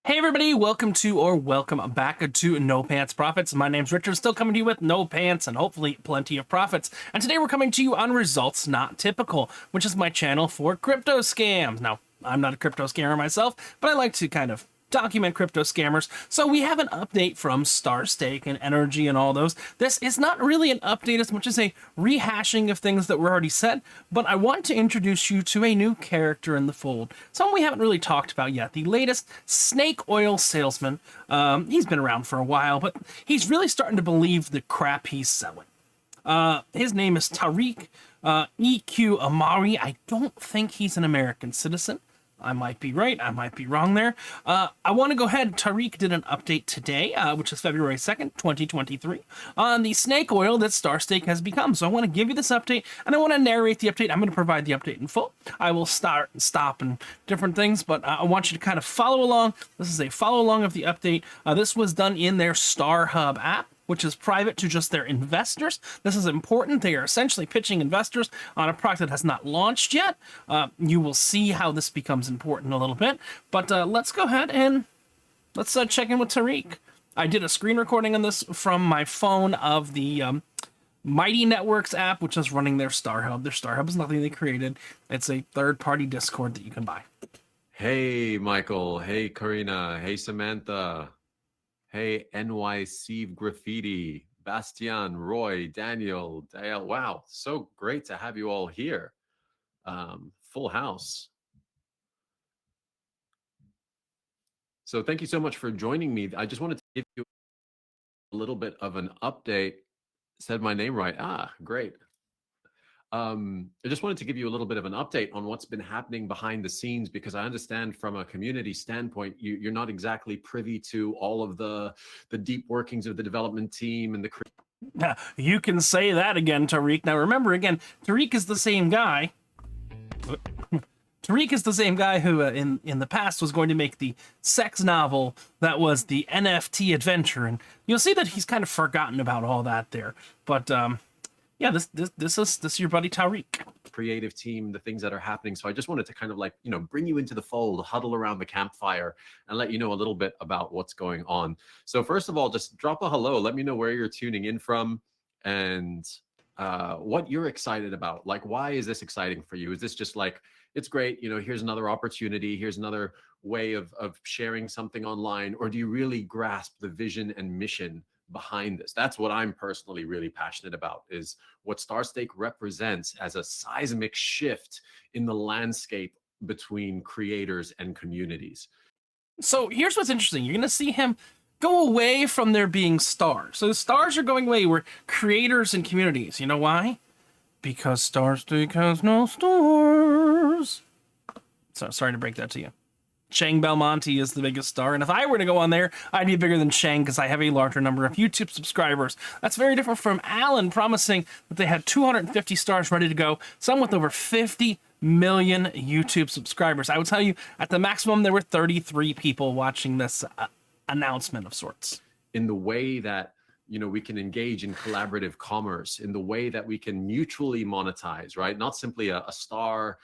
Hey everybody, welcome back to No Pants Profits. My name's Richard, still coming to you with no pants and hopefully plenty of profits. And today we're coming to you on Results Not Typical, which is my channel for crypto scams. Now, I'm not a crypto scammer myself, but I like to kind of document crypto scammers. So we have an update from Starstake and nrgy and all those. This is not really an update as much as a rehashing of things that were already said, but I want to introduce you to a new character in the fold, someone we haven't really talked about yet, the latest snake oil salesman. He's been around for a while, but he's really starting to believe the crap he's selling. His name is Tariq, EQ Amawi. I don't think he's an American citizen. I might be right, I might be wrong there. I want to go ahead. Tariq did an update today, which is February 2nd, 2023, on the snake oil that Starstake has become. So I want to give you this update, and I want to narrate the update. I'm going to provide the update in full. I will start and stop and different things, but I want you to kind of follow along. This is a follow along of the update. This was done in their Star Hub app, which is private to just their investors. This is important. They are essentially pitching investors on a product that has not launched yet. You will see how this becomes important a little bit. But let's go ahead and let's check in with Tariq. I did a screen recording on this from my phone of the Mighty Networks app, which is running their Star Hub. Their Star Hub is nothing they created. It's a third-party Discord that you can buy. Hey, Michael. Hey, Karina. Hey, Samantha. Hey, NYC Graffiti, Bastian, Roy, Daniel, Dale. Wow, so great to have you all here. Full house. So thank you so much for joining me. I just wanted to give you a little bit of an update. Said my name right. Great. I just wanted to give you a little bit of an update on what's been happening behind the scenes, because I understand from a community standpoint, you're not exactly privy to all of the deep workings of the development team and the. You can say that again, Tariq. Now remember, again, Tariq is the same guy. Tariq is the same guy who, in the past, was going to make the sex novel that was the NFT adventure, and you'll see that he's kind of forgotten about all that there. But yeah, this is your buddy Tariq. Creative team, the things that are happening. So I just wanted to kind of bring you into the fold, huddle around the campfire, and let you know a little bit about what's going on. So first of all, just drop a hello. Let me know where you're tuning in from and what you're excited about. Like, why is this exciting for you? Is this just like, it's great, here's another opportunity, here's another way of sharing something online, or do you really grasp the vision and mission behind this? That's what I'm personally really passionate about, is what Starstake represents as a seismic shift in the landscape between creators and communities. So here's what's interesting. You're going to see him go away from there being stars. So the stars are going away. We're creators and communities. You know why? Because Starstake has no stars. So sorry to break that to you. Chang Belmonte is the biggest star, and if I were to go on there, I'd be bigger than Chang because I have a larger number of YouTube subscribers. That's very different from Alan promising that they had 250 stars ready to go, some with over 50 million YouTube subscribers. I would tell you, at the maximum, there were 33 people watching this announcement of sorts. In the way that we can engage in collaborative commerce, in the way that we can mutually monetize, right? Not simply a star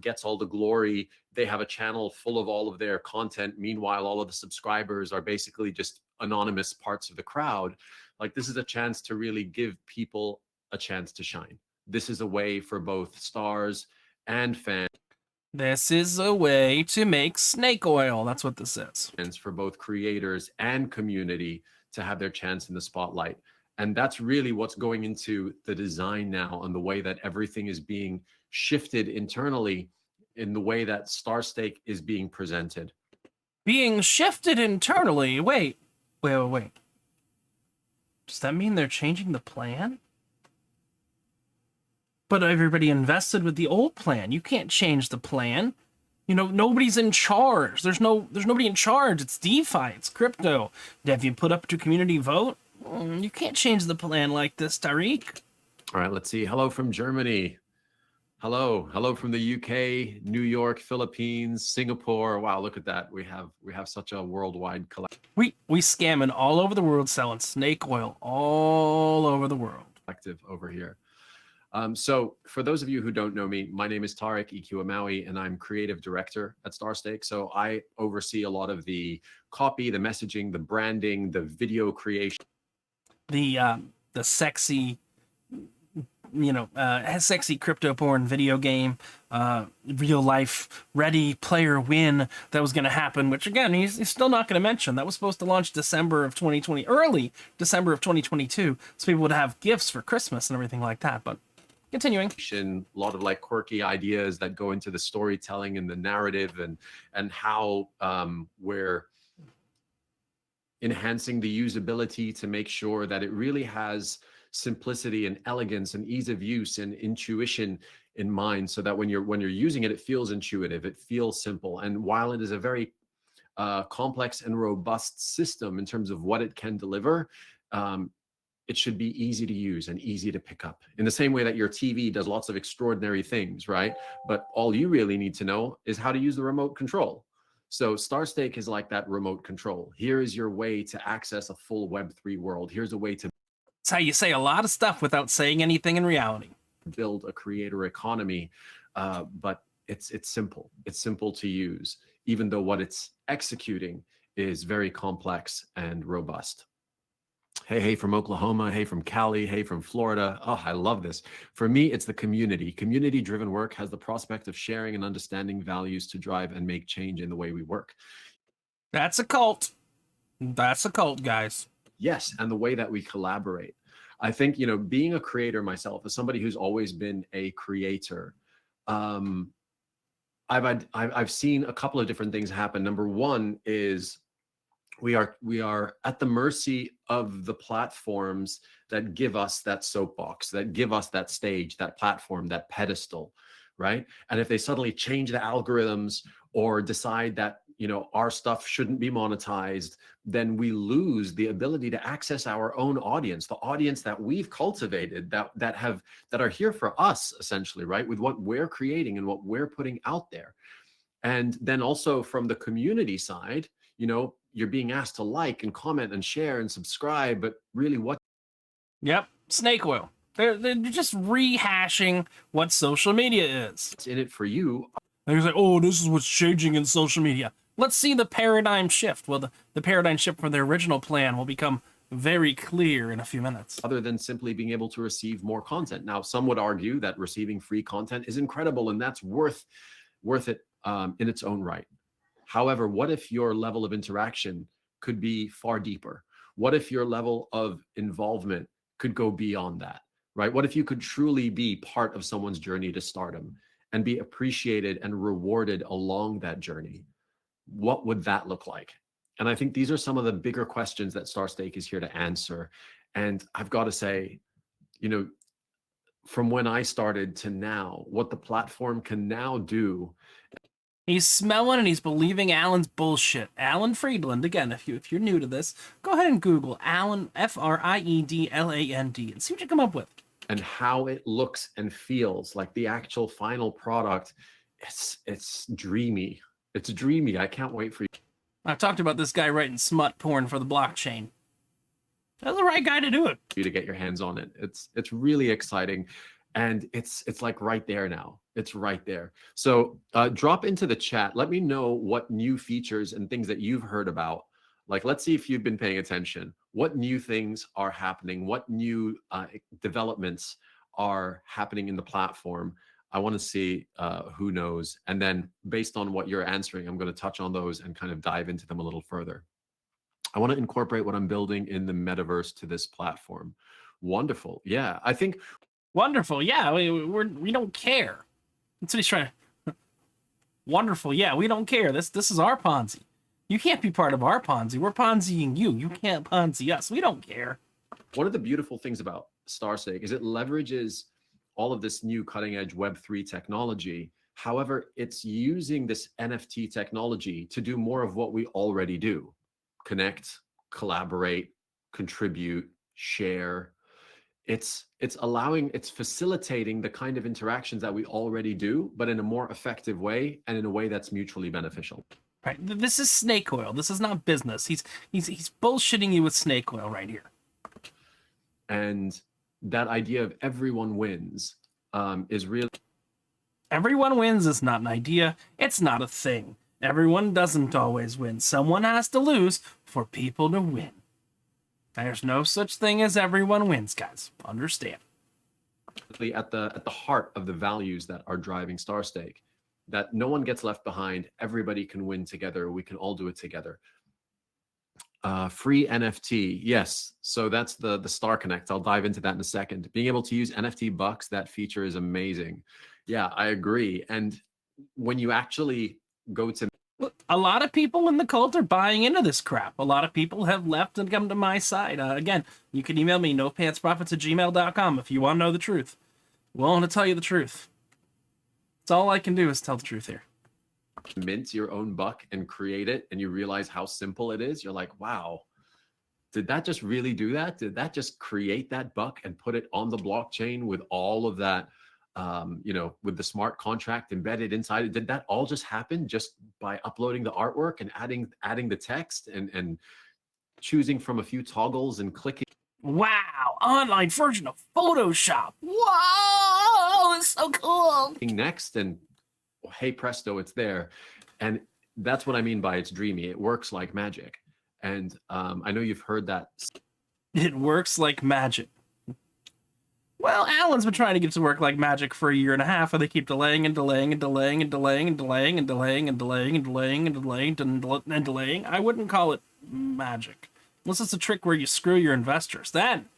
gets all the glory. They have a channel full of all of their content. Meanwhile, all of the subscribers are basically just anonymous parts of the crowd. Like, this is a chance to really give people a chance to shine. This is a way for both stars and fans. This is a way to make snake oil. That's what this is. And for both creators and community to have their chance in the spotlight. And that's really what's going into the design now, and the way that everything is being shifted internally in the way that Starstake is being presented. Being shifted internally? Wait. Does that mean they're changing the plan? But everybody invested with the old plan. You can't change the plan. Nobody's in charge. There's nobody in charge. It's DeFi. It's crypto. Have you put up to community vote? You can't change the plan like this, Tariq. All right, let's see. Hello from Germany. Hello from the UK, New York, Philippines, Singapore. Wow, look at that. We have such a worldwide collective. We scamming all over the world, selling snake oil all over the world. Over here. So for those of you who don't know me, my name is Tariq Amawi, and I'm creative director at Starstake. So I oversee a lot of the copy, the messaging, the branding, the video creation. The sexy, sexy crypto porn video game, real life Ready Player Win that was going to happen, which again, he's still not going to mention. That was supposed to launch December of 2020, early December of 2022, so people would have gifts for Christmas and everything like that. But continuing. A lot of like quirky ideas that go into the storytelling and the narrative and how we're enhancing the usability to make sure that it really has simplicity and elegance and ease of use and intuition in mind, so that when you're using it, it feels intuitive, it feels simple. And while it is a very complex and robust system in terms of what it can deliver, it should be easy to use and easy to pick up, in the same way that your TV does lots of extraordinary things, right? But all you really need to know is how to use the remote control. So Starstake is like that remote control. Here is your way to access a full Web3 world. Here's a way to It's how you say a lot of stuff without saying anything in reality. Build a creator economy, but it's simple. It's simple to use, even though what it's executing is very complex and robust. Hey from Oklahoma, hey from Cali, hey from Florida. Oh, I love this. For me, it's the community. Community-driven work has the prospect of sharing and understanding values to drive and make change in the way we work. That's a cult. That's a cult, guys. Yes, and the way that we collaborate. I think, being a creator myself, as somebody who's always been a creator, I've seen a couple of different things happen. Number one is we are at the mercy of the platforms that give us that soapbox, that give us that stage, that platform, that pedestal, right? And if they suddenly change the algorithms or decide that our stuff shouldn't be monetized, then we lose the ability to access our own audience, the audience that we've cultivated, that are here for us, essentially, right? With what we're creating and what we're putting out there. And then also from the community side, you're being asked to like and comment and share and subscribe, but really what? Yep, snake oil. They're just rehashing what social media is. What's in it for you? And he's like, oh, this is what's changing in social media. Let's see the paradigm shift. Well, the paradigm shift from their original plan will become very clear in a few minutes. Other than simply being able to receive more content. Now, some would argue that receiving free content is incredible and that's worth it in its own right. However, what if your level of interaction could be far deeper? What if your level of involvement could go beyond that, right? What if you could truly be part of someone's journey to stardom and be appreciated and rewarded along that journey? What would that look like? And I think these are some of the bigger questions that Starstake is here to answer. And I've got to say, from when I started to now, what the platform can now do. He's smelling and he's believing Alan's bullshit. Alan Friedland, again, if you're new to this, go ahead and Google Alan, Friedland, and see what you come up with. And how it looks and feels like the actual final product, it's dreamy. It's dreamy. I can't wait for you. I talked about this guy writing smut porn for the blockchain. That's the right guy to do it. You to get your hands on it. It's really exciting. And it's like right there now. It's right there. So drop into the chat. Let me know what new features and things that you've heard about. Like, let's see if you've been paying attention. What new things are happening? What new developments are happening in the platform? I want to see who knows. And then based on what you're answering, I'm going to touch on those and kind of dive into them a little further. I want to incorporate what I'm building in the metaverse to this platform. Wonderful. Yeah, I think. Wonderful. Yeah, we don't care. That's what he's trying to. Wonderful. Yeah, we don't care. This is our Ponzi. You can't be part of our Ponzi. We're Ponziing you. You can't Ponzi us. We don't care. One of the beautiful things about Starstake is it leverages all of this new cutting edge Web3 technology. However, it's using this NFT technology to do more of what we already do. Connect, collaborate, contribute, share. It's facilitating the kind of interactions that we already do, but in a more effective way and in a way that's mutually beneficial. Right. This is snake oil. This is not business. He's bullshitting you with snake oil right here. And that idea of everyone wins, is really Everyone wins is not an idea. It's not a thing. Everyone doesn't always win. Someone has to lose for people to win. There's no such thing as everyone wins, guys. Understand. at the heart of the values that are driving Starstake. That no one gets left behind. Everybody can win together. We can all do it together. Free NFT, yes. So that's the Star Connect. I'll dive into that in a second. Being able to use NFT bucks, that feature is amazing. Yeah, I agree. And when you actually go to A lot of people in the cult are buying into this crap. A lot of people have left and come to my side. Again, you can email me, nopantsprofits@gmail.com, if you want to know the truth. Willing to tell you the truth. That's all I can do is tell the truth here. mint your own buck and create it, and you realize how simple it is, you're like, wow, did that just really do that? Did that just create that buck and put it on the blockchain with all of that, with the smart contract embedded inside it? Did that all just happen just by uploading the artwork and adding the text and choosing from a few toggles and clicking? Wow, online version of Photoshop. Whoa, it's so cool. Next, and hey presto, it's there. And that's what I mean by it's dreamy. It works like magic. And I know you've heard that. It works like magic. Well, Alan's been trying to get it to work like magic for a year and a half, and they keep delaying and delaying and delaying and delaying and delaying and delaying and delaying and delaying and delaying and delaying. I wouldn't call it magic. Unless it's a trick where you screw your investors. Then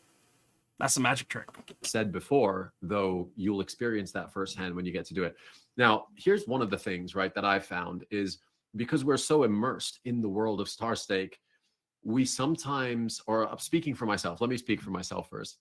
that's a magic trick. Said before, though, you'll experience that firsthand when you get to do it. Now, here's one of the things, right, that I found is because we're so immersed in the world of Starstake, we sometimes, or speaking for myself, let me speak for myself first.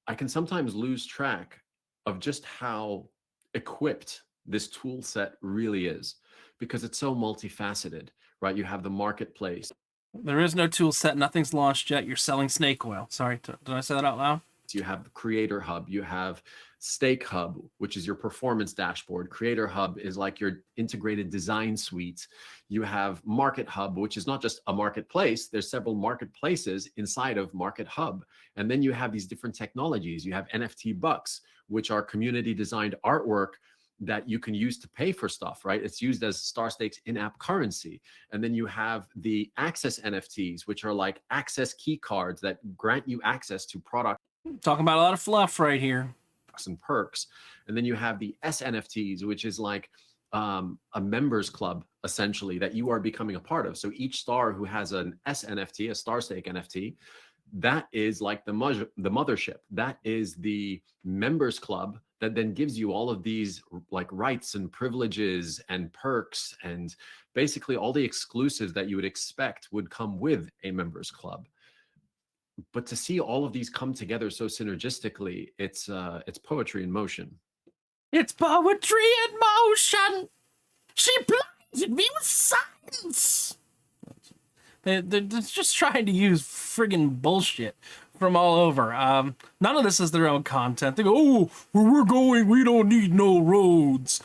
I can sometimes lose track of just how equipped this tool set really is, because it's so multifaceted, right? You have the marketplace. There is no tool set. Nothing's launched yet. You're selling snake oil. Sorry, did I say that out loud? You have the Creator Hub, you have Stake Hub, which is your performance dashboard. Creator Hub is like your integrated design suite. You have Market Hub, which is not just a marketplace. There's several marketplaces inside of Market Hub. And then you have these different technologies. You have NFT bucks, which are community designed artwork that you can use to pay for stuff, right? It's used as Starstake's in-app currency. And then you have the access NFTs, which are like access key cards that grant you access to products. Talking about a lot of fluff right here. And perks. And then you have the SNFTs, which is like a members club, essentially, that you are becoming a part of. So each star who has an SNFT, a Starstake NFT, that is like the mothership. That is the members club that then gives you all of these like rights and privileges and perks and basically all the exclusives that you would expect would come with a members club. But to see all of these come together so synergistically, it's poetry in motion. It's poetry in motion. She blinded me with science. They're just trying to use friggin' bullshit from all over. None of this is their own content. They go, oh, where we're going, we don't need no roads.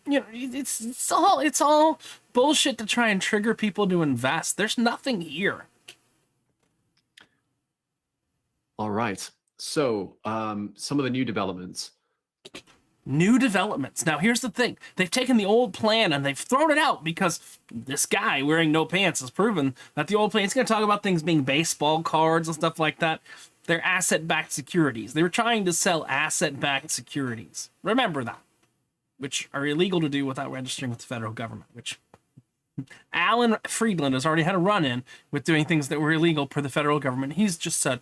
It's all bullshit to try and trigger people to invest. There's nothing here. All right. So some of the new developments. Now, here's the thing. They've taken the old plan and they've thrown it out because this guy wearing no pants has proven that the old plan is going to talk about things being baseball cards and stuff like that. They're asset-backed securities. They were trying to sell asset-backed securities. Remember that. Which are illegal to do without registering with the federal government, which Alan Friedland has already had a run-in with doing things that were illegal per the federal government. He's just said,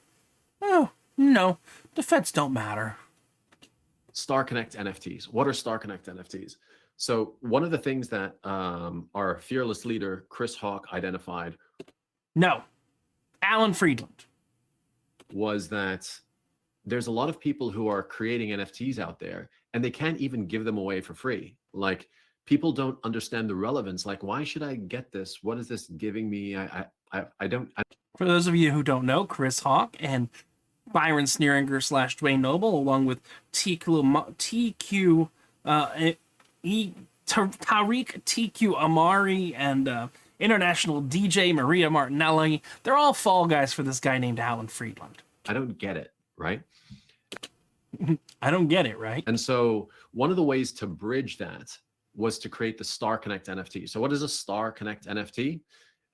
oh, no, defense don't matter. Star Connect NFTs. What are Star Connect NFTs? So one of the things that our fearless leader, Chris Hawk, identified. No, Alan Friedland. Was that there's a lot of people who are creating NFTs out there and they can't even give them away for free. Like people don't understand the relevance. Like, why should I get this? What is this giving me? I don't. For those of you who don't know, Chris Hawk and Byron Sneeringer / Dwayne Noble, along with Tariq Amawi and international DJ Maria Martinelli, they're all fall guys for this guy named Alan Friedland. I don't get it, right? I don't get it, right? And so one of the ways to bridge that was to create the Star Connect NFT. So what is a Star Connect NFT?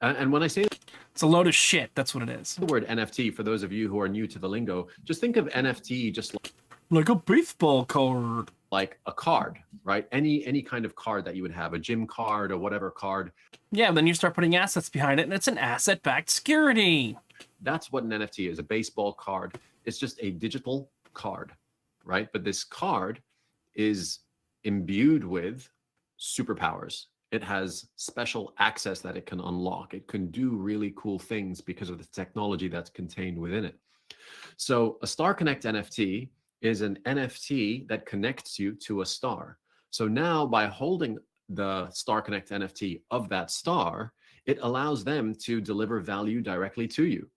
And when I say It's a load of shit. That's what it is. the word NFT, for those of you who are new to the lingo, just think of NFT just Like a baseball card. like a card, right? Any kind of card that you would have, a gym card or whatever card. Yeah, then you start putting assets behind it, and it's an asset-backed security. That's what an NFT is, a baseball card. It's just a digital card, right? But this card is imbued with superpowers. It has special access that it can unlock. It can do really cool things because of the technology that's contained within it. So a Star Connect NFT is an NFT that connects you to a star. So now by holding the Star Connect NFT of that star, it allows them to deliver value directly to you.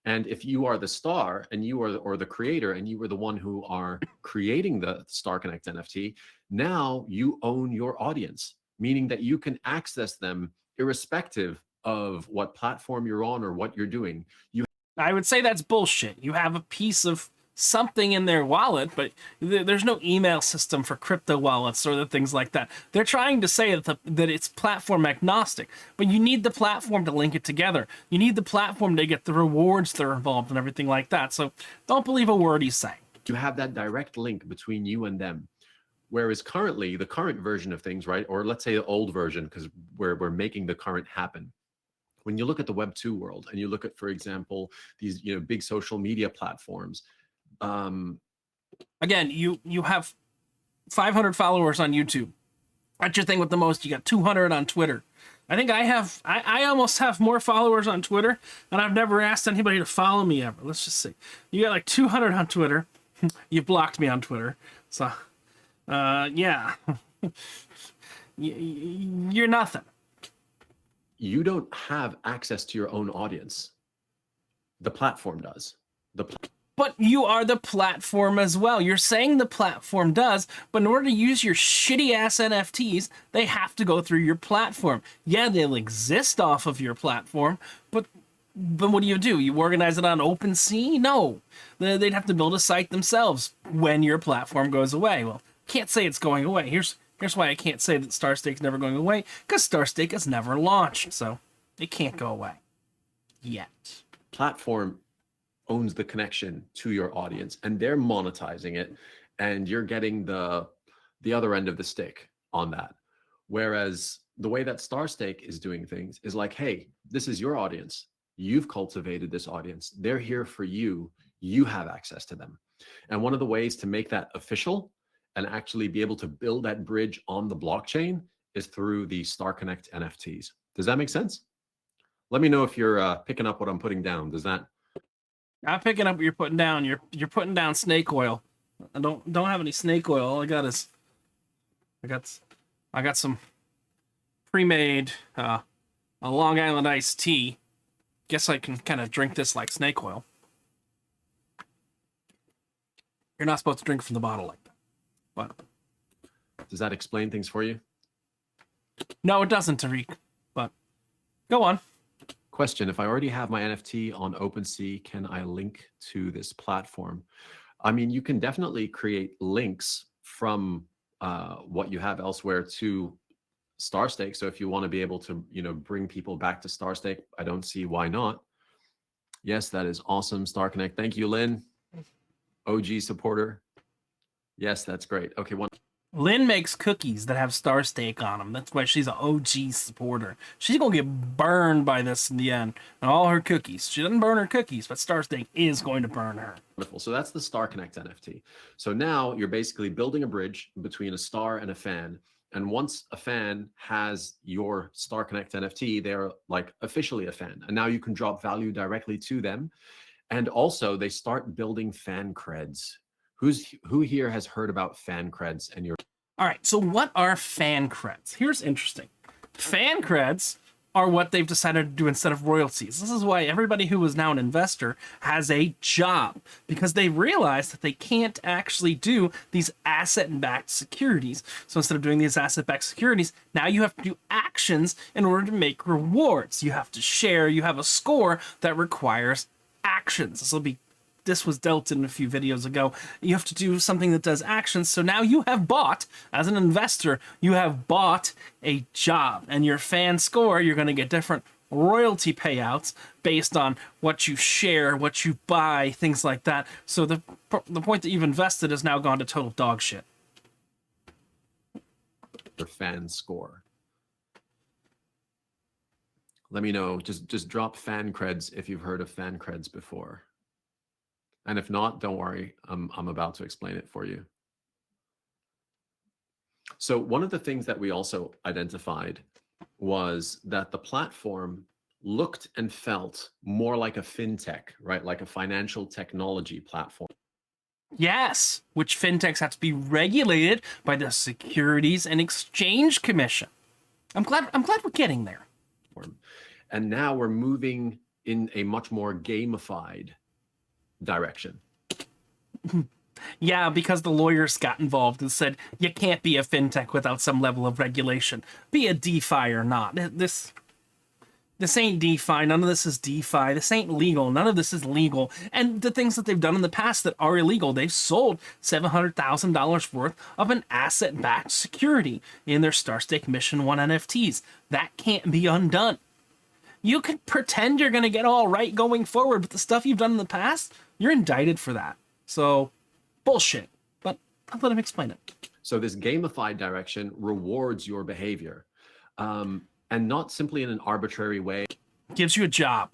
And if you are the star and you are or the creator and you were the one who are creating the Star Connect NFT, now you own your audience, meaning that you can access them irrespective of what platform you're on or what you're doing. I would say that's bullshit. You have a piece of something in their wallet, but there's no email system for crypto wallets or the things like that. They're trying to say that it's platform agnostic, but you need the platform to link it together. You need the platform to get the rewards that are involved and everything like that. So don't believe a word he's saying. You have that direct link between you and them. Whereas currently, the current version of things, right, or let's say the old version, because we're making the current happen. When you look at the Web 2 world and you look at, for example, these big social media platforms. Again, you have 500 followers on YouTube. That's your thing with the most. You got 200 on Twitter. I think I almost have more followers on Twitter, and I've never asked anybody to follow me ever. Let's just see. You got like 200 on Twitter. You blocked me on Twitter. So, yeah. You're nothing. You don't have access to your own audience. The platform does. But you are the platform as well. You're saying the platform does, but in order to use your shitty ass NFTs, they have to go through your platform. Yeah, they'll exist off of your platform, but what do? You organize it on OpenSea? No. They'd have to build a site themselves when your platform goes away. Well, can't say it's going away. Here's why I can't say that Starstake's never going away, because Starstake has never launched, so it can't go away. Yet. Platform owns the connection to your audience and they're monetizing it, and you're getting the other end of the stick on that. Whereas the way that Starstake is doing things is like, hey, this is your audience. You've cultivated this audience. They're here for you. You have access to them. And one of the ways to make that official and actually be able to build that bridge on the blockchain is through the Star Connect NFTs. Does that make sense? Let me know if you're picking up what I'm putting down. Does that? I'm picking up what you're putting down. You're putting down snake oil. I don't have any snake oil. All I got is I got some pre-made a Long Island iced tea. Guess I can kind of drink this like snake oil. You're not supposed to drink from the bottle like that. But Does that explain things for you? no, it doesn't, Tariq. But go on. Question: if I already have my NFT on OpenSea, can I link to this platform? I mean, you can definitely create links from what you have elsewhere to Starstake. So if you want to be able to, bring people back to Starstake, I don't see why not. Yes, that is awesome, Star Connect. Thank you, Lynn, OG supporter. Yes, that's great. Okay, one. Lynn makes cookies that have Starstake on them. That's why she's an OG supporter. She's going to get burned by this in the end. And all her cookies. She doesn't burn her cookies, but Starstake is going to burn her. Wonderful. So that's the Star Connect NFT. So now you're basically building a bridge between a star and a fan. And once a fan has your Star Connect NFT, they're like officially a fan. And now you can drop value directly to them. And also they start building fan creds. Who here has heard about fan creds? And you're all right. So what are fan creds? Here's interesting. Fan creds are what they've decided to do instead of royalties. This is why everybody who is now an investor has a job, because they realize that they can't actually do these asset-backed securities. So instead of doing these asset-backed securities, now you have to do actions in order to make rewards. You have to share. You have a score that requires actions. this was dealt in a few videos ago. You have to do something that does actions. So now you have bought, as an investor, you have bought a job, and your fan score, you're going to get different royalty payouts based on what you share, what you buy, things like that. So the point that you've invested has now gone to total dog shit. Your fan score. Let me know. Just drop fan creds if you've heard of fan creds before. And if not, don't worry. I'm about to explain it for you. So one of the things that we also identified was that the platform looked and felt more like a fintech, right? Like a financial technology platform. Yes, which fintechs have to be regulated by the Securities and Exchange Commission. I'm glad we're getting there. And now we're moving in a much more gamified direction. Yeah, because the lawyers got involved and said you can't be a fintech without some level of regulation, be a DeFi or not. This ain't DeFi. None of this is DeFi. This ain't legal. None of this is legal. And the things that they've done in the past that are illegal, they've sold $700,000 worth of an asset-backed security in their Starstake Mission 1 NFTs. That can't be undone. You can pretend you're going to get all right going forward, but the stuff you've done in the past, you're indicted for that. So, bullshit. But I'll let him explain it. So this gamified direction rewards your behavior. And not simply in an arbitrary way. Gives you a job.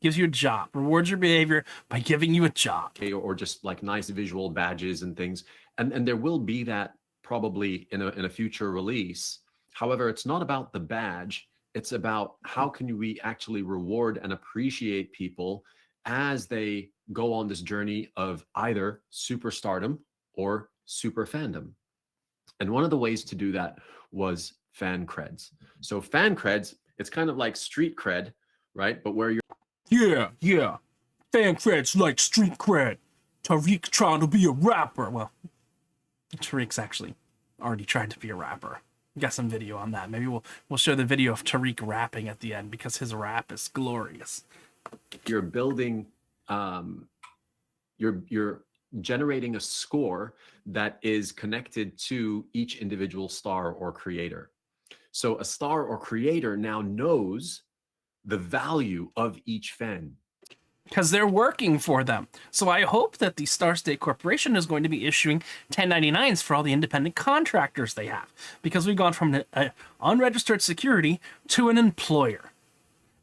Gives you a job. Rewards your behavior by giving you a job. Or just like nice visual badges and things. And there will be that probably in a future release. However, it's not about the badge. It's about how can we actually reward and appreciate people as they go on this journey of either superstardom or super fandom. And one of the ways to do that was fan creds. So fan creds, it's kind of like street cred, right? But where you're... Yeah. Fan cred's like street cred. Tariq trying to be a rapper. Well, Tariq's actually already tried to be a rapper. Got some video on that. Maybe we'll show the video of Tariq rapping at the end because his rap is glorious. You're building, you're generating a score that is connected to each individual star or creator. So a star or creator now knows the value of each fan. Because they're working for them. So I hope that the Starstake Corporation is going to be issuing 1099s for all the independent contractors they have. Because we've gone from an unregistered security to an employer.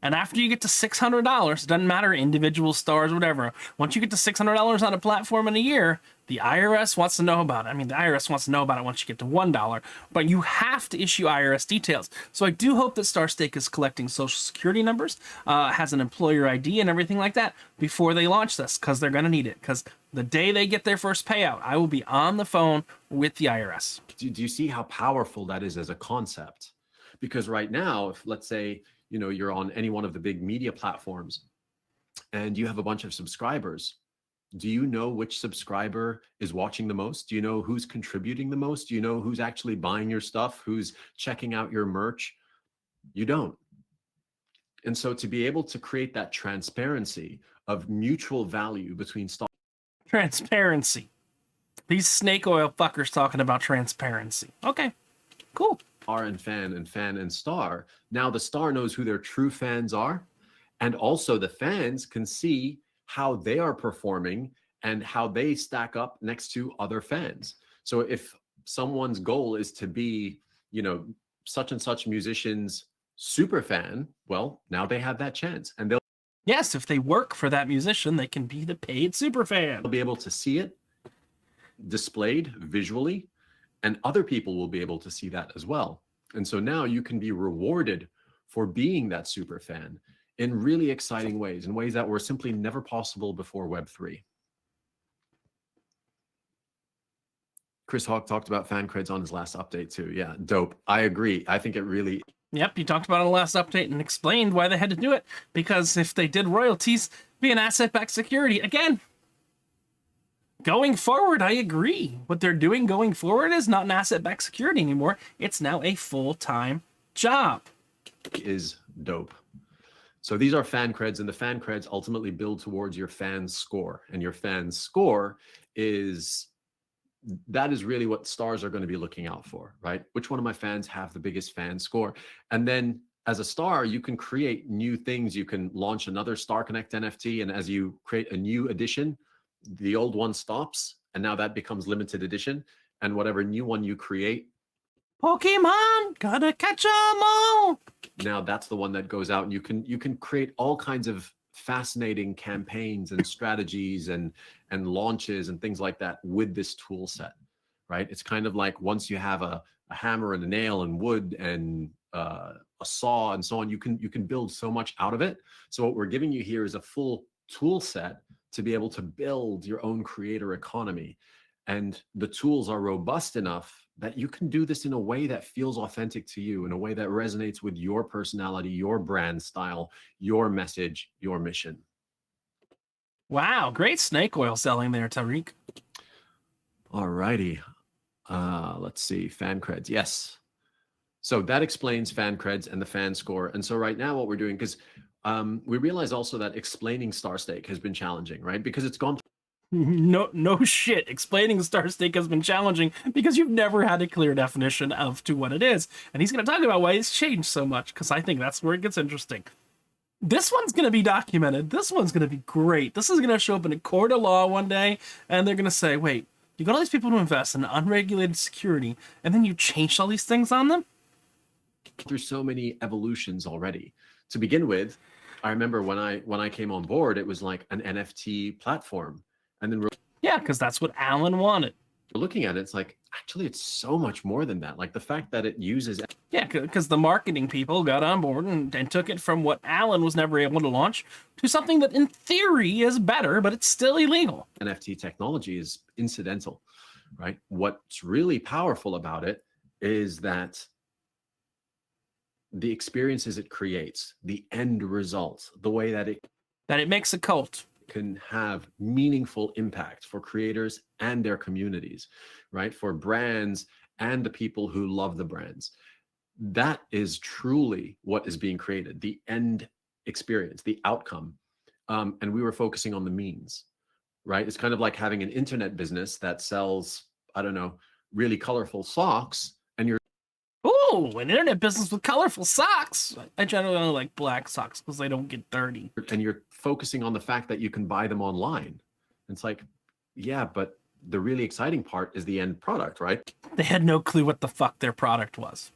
And after you get to $600, doesn't matter, individual stars, whatever. Once you get to $600 on a platform in a year, the IRS wants to know about it. I mean, the IRS wants to know about it once you get to $1, but you have to issue IRS details. So I do hope that Starstake is collecting social security numbers, has an employer ID and everything like that before they launch this, because they're going to need it. Because the day they get their first payout, I will be on the phone with the IRS. Do you see how powerful that is as a concept? Because right now, if let's say, you know, you're on any one of the big media platforms and you have a bunch of subscribers, do you know which subscriber is watching the most? Do you know who's contributing the most? Do you know who's actually buying your stuff? Who's checking out your merch? You don't. And so to be able to create that transparency of mutual value between stock. Transparency. These snake oil fuckers talking about transparency. Okay, cool. Star and fan and star. Now the star knows who their true fans are. And also the fans can see how they are performing and how they stack up next to other fans. So if someone's goal is to be, you know, such and such musician's super fan, well, now they have that chance. And they'll... Yes, if they work for that musician, they can be the paid super fan. They'll be able to see it displayed visually, and other people will be able to see that as well. And so now you can be rewarded for being that super fan in really exciting ways, in ways that were simply never possible before Web3. Chris Hawk talked about fan creds on his last update too. Yeah, dope. I agree. I think it really... Yep, you talked about it in the last update and explained why they had to do it. Because if they did royalties, be an asset-backed security. Again, going forward, I agree. What they're doing going forward is not an asset-backed security anymore. It's now a full-time job. Is dope. So these are fan creds, and the fan creds ultimately build towards your fan score. And your fan score is that is really what stars are going to be looking out for, right? Which one of my fans have the biggest fan score? And then as a star, you can create new things. You can launch another Star Connect NFT, and as you create a new edition, the old one stops, and now that becomes limited edition. And whatever new one you create, Pokemon, gotta catch 'em all. now that's the one that goes out, and you can create all kinds of fascinating campaigns and strategies and launches and things like that with this tool set, right? It's kind of like once you have a hammer and a nail and wood and a saw and so on, you can build so much out of it. So what we're giving you here is a full tool set to be able to build your own creator economy. And the tools are robust enough that you can do this in a way that feels authentic to you, in a way that resonates with your personality, your brand style, your message, your mission. Wow, great snake oil selling there, Tariq. All righty. Let's see, fan creds. Yes. So that explains fan creds and the fan score. And so right now what we're doing, because we realize also that explaining Starstake has been challenging, right? Because it's gone No shit. Explaining Starstake has been challenging because you've never had a clear definition of to what it is. And he's going to talk about why it's changed so much, because I think that's where it gets interesting. This one's going to be documented. This one's going to be great. This is going to show up in a court of law one day, and they're going to say, wait, you got all these people to invest in unregulated security, and then you changed all these things on them? through so many evolutions already. To begin with, I remember when I came on board, it was like an NFT platform. And then Yeah, because that's what Alan wanted. we're looking at it, it's like, actually, it's so much more than that. Like the fact that it uses Yeah, because the marketing people got on board and took it from what Alan was never able to launch to something that in theory is better, but it's still illegal. NFT technology is incidental, right? What's really powerful about it is that the experiences it creates, the end result, the way that it makes a cult. can have meaningful impact for creators and their communities, right? For brands and the people who love the brands. That is truly what is being created, the end experience, the outcome. And we were focusing on the means, right? It's kind of like having an internet business that sells, I don't know, really colorful socks, and you're Ooh, an internet business with colorful socks. I generally only like black socks because they don't get dirty. focusing on the fact that you can buy them online. It's like, yeah, but the really exciting part is the end product, right? They had no clue what the fuck their product was.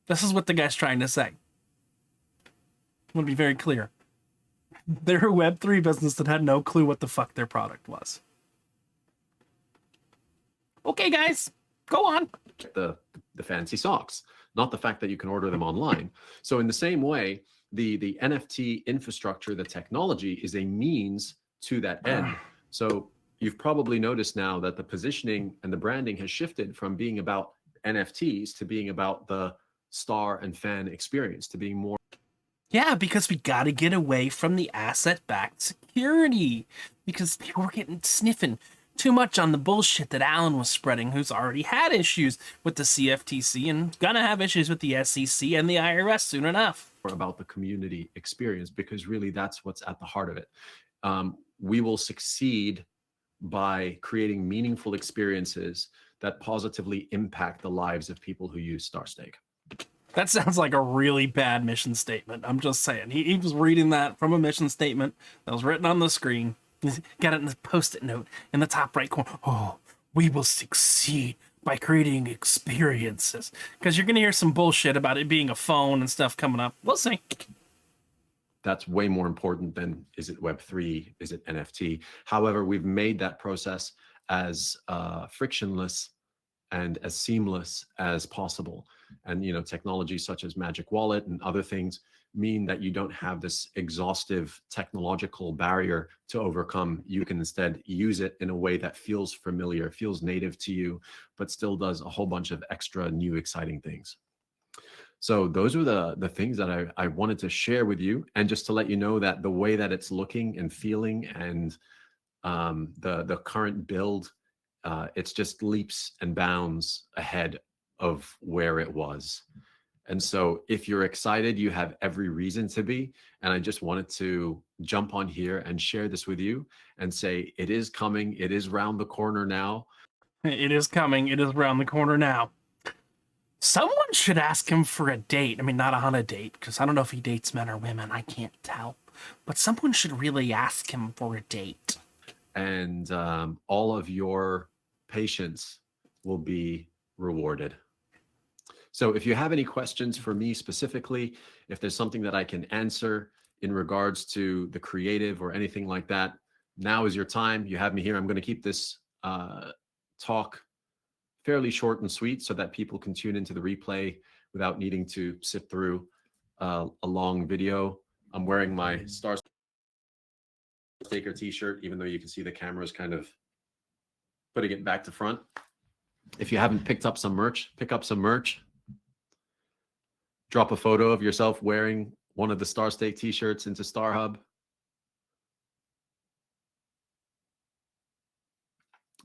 This is what the guy's trying to say. I want to be very clear. They're a Web3 business that had no clue what the fuck their product was. Okay, guys, go on. The fancy socks, not the fact that you can order them online. So in the same way, the NFT infrastructure, the technology is a means to that end. So you've probably noticed now that the positioning and the branding has shifted from being about NFTs to being about the star and fan experience, to being more. Yeah, because we got to get away from the asset-backed security, because people were getting sniffing too much on the bullshit that Alan was spreading, who's already had issues with the CFTC and gonna have issues with the SEC and the IRS soon enough. About the community experience, because really that's what's at the heart of it. We will succeed by creating meaningful experiences that positively impact the lives of people who use Starstake. That sounds like a really bad mission statement. I'm just saying. He was reading that from a mission statement that was written on the screen. He's got it in the post-it note in the top right corner. Oh, we will succeed by creating experiences. Because you're going to hear some bullshit about it being a phone and stuff coming up. We'll see. That's way more important than, is it Web3, is it NFT? However, we've made that process as frictionless and as seamless as possible. And technologies such as Magic Wallet and other things mean that you don't have this exhaustive technological barrier to overcome. You can instead use it in a way that feels familiar, feels native to you, but still does a whole bunch of extra new exciting things. So those are the things that I wanted to share with you. And just to let you know that the way that it's looking and feeling and the current build, it's just leaps and bounds ahead of where it was. And so if you're excited, you have every reason to be. And I just wanted to jump on here and share this with you and say it is coming. It is round the corner now. It is coming. It is around the corner now. Someone should ask him for a date. I mean, not on a date, because I don't know if he dates men or women. I can't tell. But someone should really ask him for a date. And all of your patience will be rewarded. So if you have any questions for me specifically, if there's something that I can answer in regards to the creative or anything like that, now is your time. You have me here. I'm going to keep this talk fairly short and sweet so that people can tune into the replay without needing to sit through a long video. I'm wearing my Starstaker t-shirt, even though you can see the camera's kind of putting it back to front. If you haven't picked up some merch, pick up some merch. Drop a photo of yourself wearing one of the Starstake t-shirts into StarHub.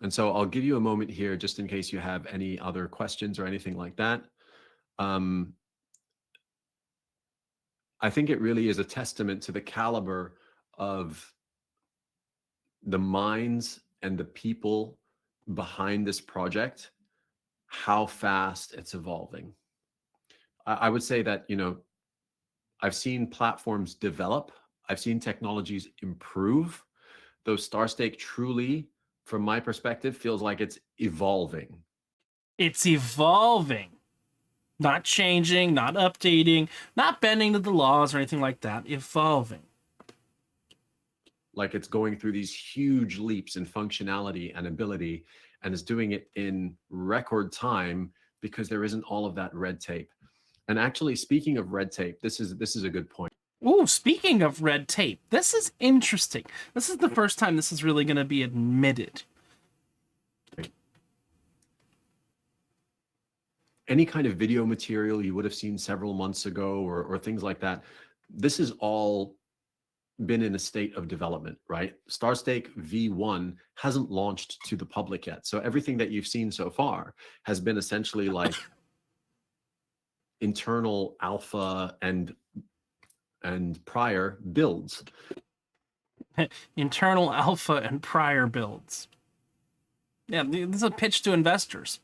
And so I'll give you a moment here just in case you have any other questions or anything like that. I think it really is a testament to the caliber of the minds and the people behind this project, how fast it's evolving. I would say that, you know, I've seen platforms develop, I've seen technologies improve. Though Starstake truly, from my perspective, feels like it's evolving. It's evolving. Not changing, not updating, not bending to the laws or anything like that. Evolving. Like it's going through these huge leaps in functionality and ability, and is doing it in record time because there isn't all of that red tape. And actually, speaking of red tape, this is a good point. Ooh, speaking of red tape, this is interesting. This is the first time this is really going to be admitted. Any kind of video material you would have seen several months ago or things like that, this has all been in a state of development, right? Starstake V1 hasn't launched to the public yet. So everything that you've seen so far has been essentially like internal alpha and prior builds. Internal alpha and prior builds. Yeah, this is a pitch to investors.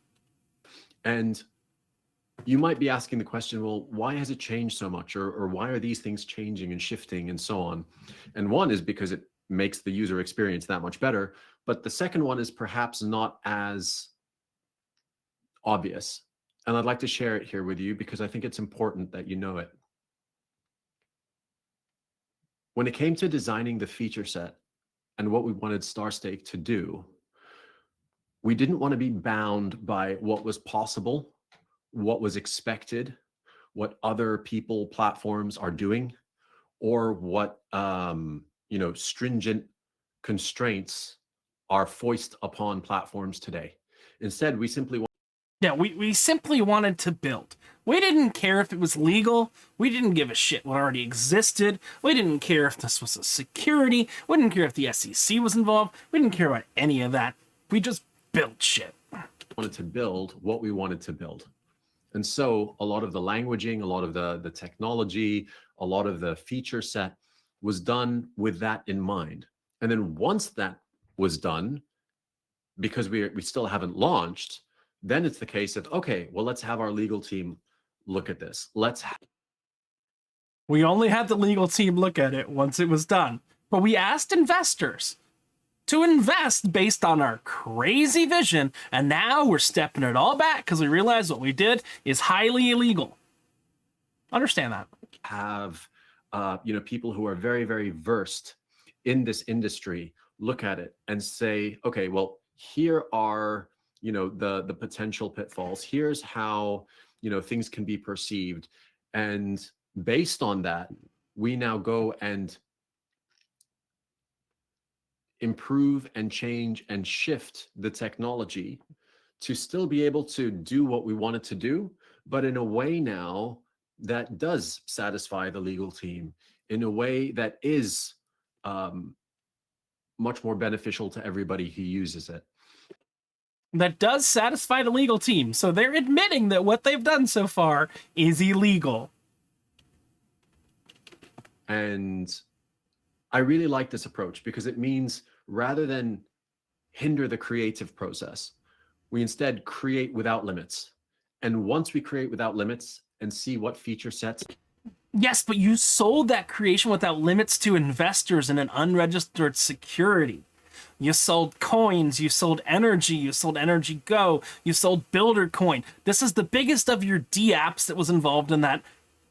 And you might be asking the question, well, why has it changed so much? Or why are these things changing and shifting and so on? And one is because it makes the user experience that much better. But the second one is perhaps not as obvious. And I'd like to share it here with you because I think it's important that you know it. When it came to designing the feature set and what we wanted Starstake to do, we didn't want to be bound by what was possible, what was expected, what other people, platforms are doing, or what stringent constraints are foisted upon platforms today. Instead, we simply we simply wanted to build. We didn't care if it was legal. We didn't give a shit what already existed. We didn't care if this was a security. We didn't care if the SEC was involved. We didn't care about any of that. We just built shit. wanted to build what we wanted to build. And so a lot of the languaging, a lot of the technology, a lot of the feature set was done with that in mind. And then once that was done, because we still haven't launched, then it's the case of, okay, well, let's have our legal team look at this. We only had the legal team look at it once it was done. But we asked investors to invest based on our crazy vision, and now we're stepping it all back because we realized what we did is highly illegal. Understand that. Have people who are very, very versed in this industry look at it and say, okay, well, here are the potential pitfalls. Here's how things can be perceived, and based on that, we now go and improve and change and shift the technology to still be able to do what we want it to do, but in a way now that does satisfy the legal team, in a way that is much more beneficial to everybody who uses it. That does satisfy the legal team. So they're admitting that what they've done so far is illegal. And I really like this approach because it means rather than hinder the creative process, we instead create without limits. And once we create without limits and see what feature sets. Yes, but you sold that creation without limits to investors in an unregistered security. You sold coins, you sold energy, you sold energy go, you sold builder coin. This is the biggest of your dApps that was involved in that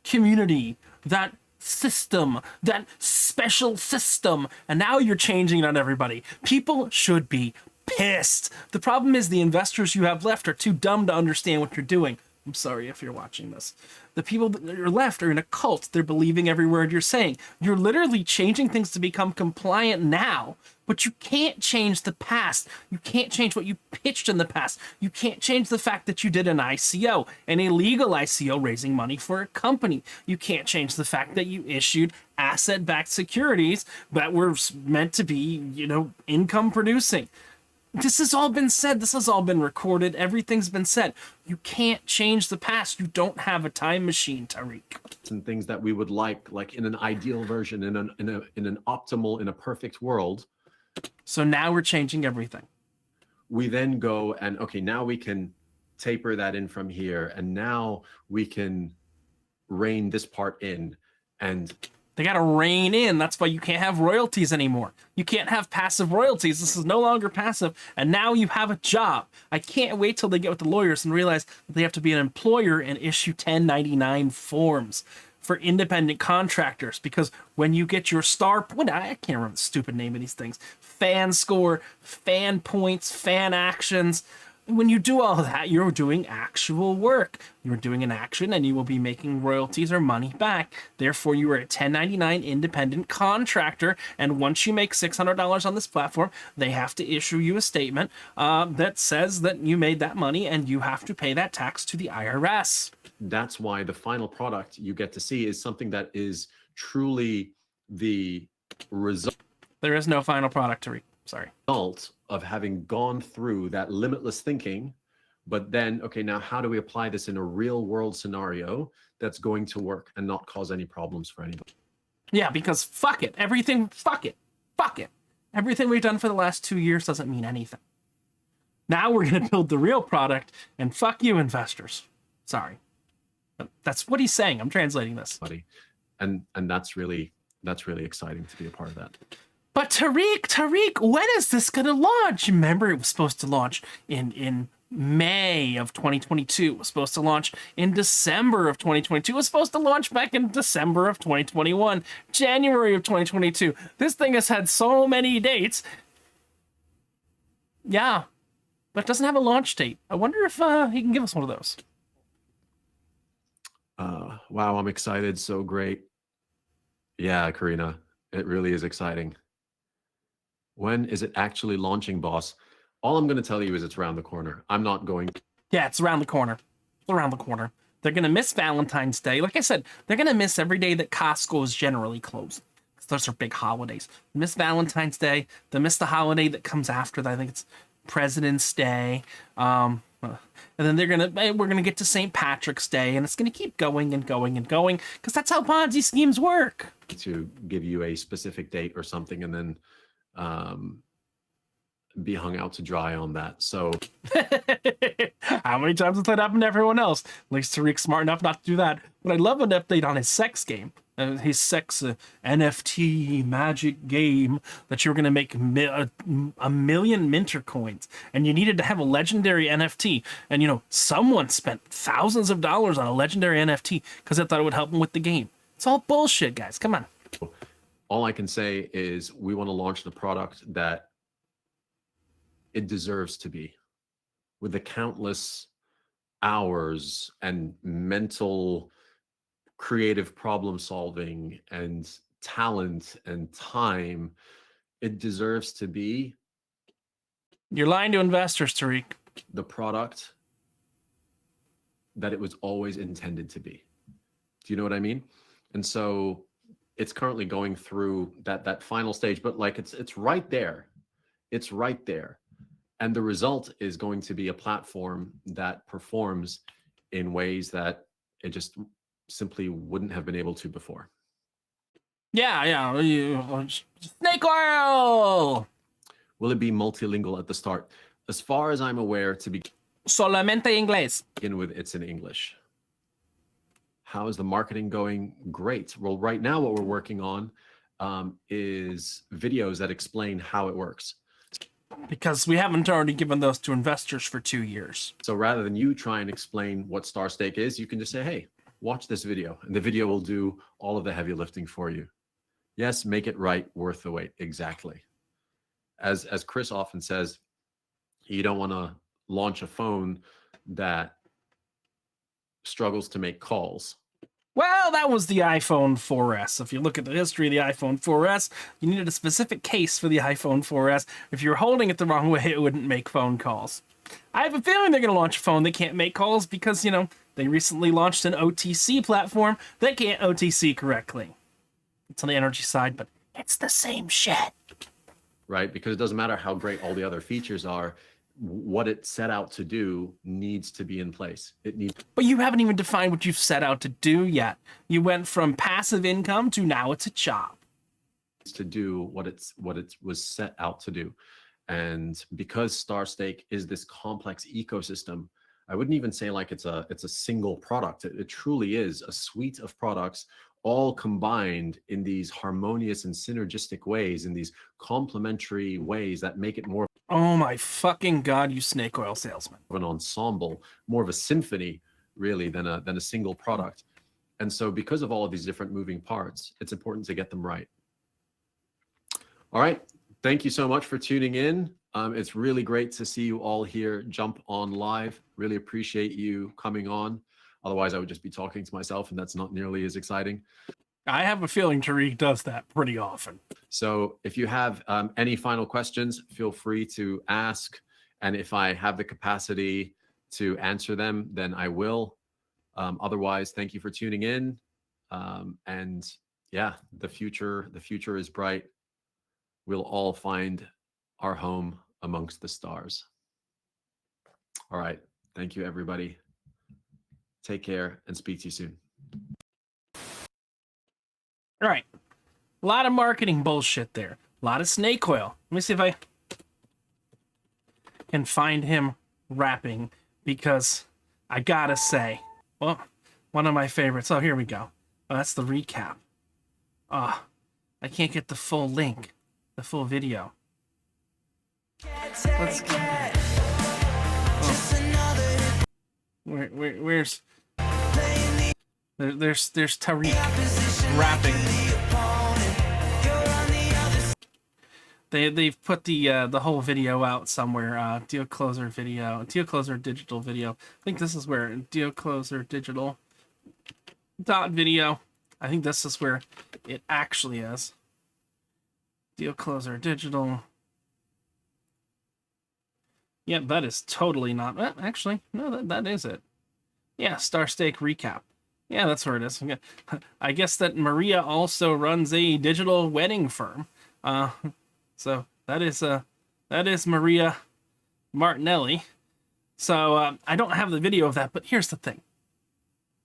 community, that system, that special system, and now you're changing it on everybody. People should be pissed. The problem is the investors you have left are too dumb to understand what you're doing. I'm sorry if you're watching this. The people that are left are in a cult. They're believing every word you're saying. You're literally changing things to become compliant now, but you can't change the past. You can't change what you pitched in the past. You can't change the fact that you did an ICO, an illegal ICO raising money for a company. You can't change the fact that you issued asset-backed securities that were meant to be, income producing. This has all been said. This has all been recorded. Everything's been said. You can't change the past. You don't have a time machine, Tariq. And things that we would like in an ideal version, in an optimal, in a perfect world. So now we're changing everything. We then go and, okay, now we can taper that in from here. And now we can rein this part in. And they got to rein in. That's why you can't have royalties anymore. You can't have passive royalties. This is no longer passive. And now you have a job. I can't wait till they get with the lawyers and realize that they have to be an employer and issue 1099 forms for independent contractors. Because when you get your I can't remember the stupid name of these things. Fan score, fan points, fan actions. When you do all that, you're doing actual work. You're doing an action and you will be making royalties or money back. Therefore, you are a 1099 independent contractor. And once you make $600 on this platform, they have to issue you a statement that says that you made that money and you have to pay that tax to the IRS. That's why the final product you get to see is something that is truly the result. There is no final product, Tariq. Sorry. Result of having gone through that limitless thinking, but then, okay, now how do we apply this in a real world scenario that's going to work and not cause any problems for anybody? Yeah, because fuck it. Fuck it. Everything we've done for the last 2 years doesn't mean anything. Now we're going to build the real product and fuck you, investors. Sorry. But that's what he's saying. I'm translating this. And that's really exciting to be a part of that. But Tariq, when is this gonna launch? Remember, it was supposed to launch in May of 2022. It was supposed to launch in December of 2022. It was supposed to launch back in December of 2021, January of 2022. This thing has had so many dates. Yeah, but it doesn't have a launch date. I wonder if he can give us one of those. Wow, I'm excited. So great. Yeah, Karina, it really is exciting. When is it actually launching, boss? All I'm going to tell you is it's around the corner. I'm not going. Yeah, it's around the corner. It's around the corner. They're going to miss Valentine's Day. Like I said, they're going to miss every day that Costco is generally closed. Those are big holidays. They miss Valentine's Day. They miss the holiday that comes after that. I think it's President's Day. And then we're gonna get to St. Patrick's Day, and it's gonna keep going and going and going because that's how Ponzi schemes work. To give you a specific date or something, and then be hung out to dry on that. So how many times has that happened to everyone else? At least Tariq's smart enough not to do that. But I'd love an update on his sex game. His sex NFT magic game that you were going to make a million minter coins, and you needed to have a legendary NFT. And someone spent thousands of dollars on a legendary NFT because they thought it would help them with the game. It's all bullshit, guys. Come on. All I can say is we want to launch the product that it deserves to be, with the countless hours and mental creative problem solving and talent and time it deserves to be. You're lying to investors, Tariq. The product that it was always intended to be. Do you know what I mean? And so it's currently going through that final stage, but like it's right there. It's right there. And the result is going to be a platform that performs in ways that it just simply wouldn't have been able to before. Yeah. Snake oil! Will it be multilingual at the start? As far as I'm aware, to Solamente inglés. begin with, it's in English. How is the marketing going? Great. Well, right now what we're working on is videos that explain how it works. Because we haven't already given those to investors for 2 years. So rather than you try and explain what Starstake is, you can just say, hey, watch this video, and the video will do all of the heavy lifting for you. Yes, make it right, worth the wait. Exactly. As Chris often says, you don't want to launch a phone that struggles to make calls. Well, that was the iPhone 4S. If you look at the history of the iPhone 4S, you needed a specific case for the iPhone 4S. If you were holding it the wrong way, it wouldn't make phone calls. I have a feeling they're going to launch a phone that can't make calls because, you know, they recently launched an OTC platform that can't OTC correctly. It's on the nrgy side, but it's the same shit. Right? Because it doesn't matter how great all the other features are. What it set out to do needs to be in place. It needs. But you haven't even defined what you've set out to do yet. You went from passive income to now it's a job. To do what it was set out to do. And because Starstake is this complex ecosystem, I wouldn't even say like it's a single product. It truly is a suite of products all combined in these harmonious and synergistic ways, in these complementary ways that make it more Oh my fucking god, you snake oil salesman. of an ensemble, more of a symphony, really, than a single product. And so because of all of these different moving parts, it's important to get them right. All right. Thank you so much for tuning in. It's really great to see you all here jump on live. Really appreciate you coming on. Otherwise, I would just be talking to myself, and that's not nearly as exciting. I have a feeling Tariq does that pretty often. So if you have any final questions, feel free to ask. And if I have the capacity to answer them, then I will. Otherwise, thank you for tuning in. And yeah, the future is bright. We'll all find our home amongst the stars. All right. Thank you, everybody. Take care and speak to you soon. All right. A lot of marketing bullshit there. A lot of snake oil. Let me see if I can find him rapping, because I gotta say, well, one of my favorites. Oh, here we go. Oh, that's the recap. I can't get the full link, the full video. Let's go. Where's there's Tariq rapping. They've put the whole video out somewhere. Deal Closer video, Deal Closer digital video. I think this is where Deal Closer digital .video. I think this is where it actually is. Deal Closer digital. Yeah, that is totally not. Actually, no, that is it. Yeah, Starstake recap. Yeah, that's where it is. I guess that Maria also runs a digital wedding firm. So that is Maria Martinelli. So I don't have the video of that, but here's the thing.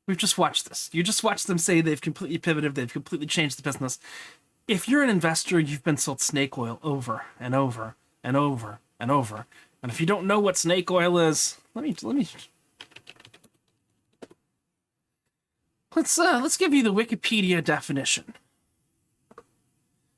We've just watched this. You just watched them say they've completely pivoted, they've completely changed the business. If you're an investor, you've been sold snake oil over and over and over and over. And if you don't know what snake oil is, let's give you the Wikipedia definition.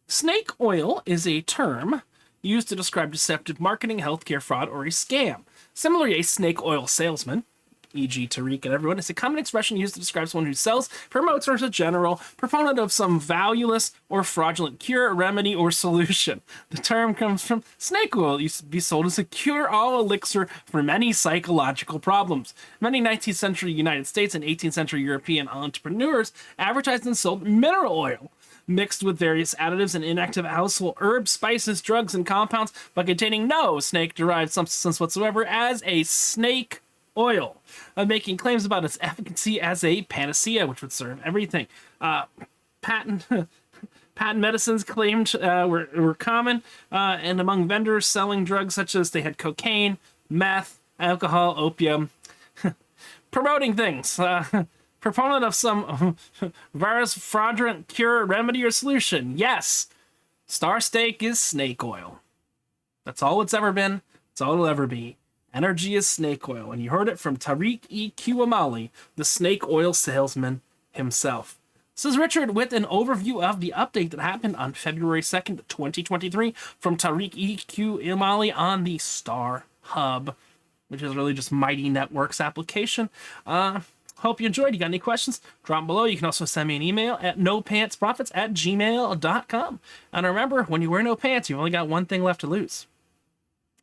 Snake oil is a term used to describe deceptive marketing, healthcare fraud, or a scam. Similarly, a snake oil salesman, e.g. Tariq and everyone, is a common expression used to describe someone who sells, promotes, or is a general proponent of some valueless or fraudulent cure, remedy, or solution. The term comes from snake oil. It used to be sold as a cure-all elixir for many psychological problems. Many 19th century United States and 18th century European entrepreneurs advertised and sold mineral oil, mixed with various additives and inactive household herbs, spices, drugs, and compounds, but containing no snake-derived substance whatsoever, as a snake oil, making claims about its efficacy as a panacea, which would serve everything. Patent Patent medicines claimed were common, and among vendors selling drugs such as they had cocaine, meth, alcohol, opium, promoting things. Proponent of some virus fraudulent cure, remedy, or solution. Yes, Starstake is snake oil. That's all it's ever been. That's all it'll ever be. Energy is snake oil. And you heard it from Tariq E.Q. Amawi, the snake oil salesman himself. This is Richard with an overview of the update that happened on February 2nd, 2023 from Tariq E.Q. Amawi on the Star Hub, which is really just Mighty Networks application. Hope you enjoyed. You got any questions? Drop them below. You can also send me an email at nopantsprofits@gmail.com. And remember, when you wear no pants, you've only got one thing left to lose.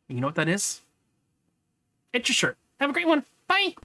You know what that is? It's your shirt. Have a great one. Bye.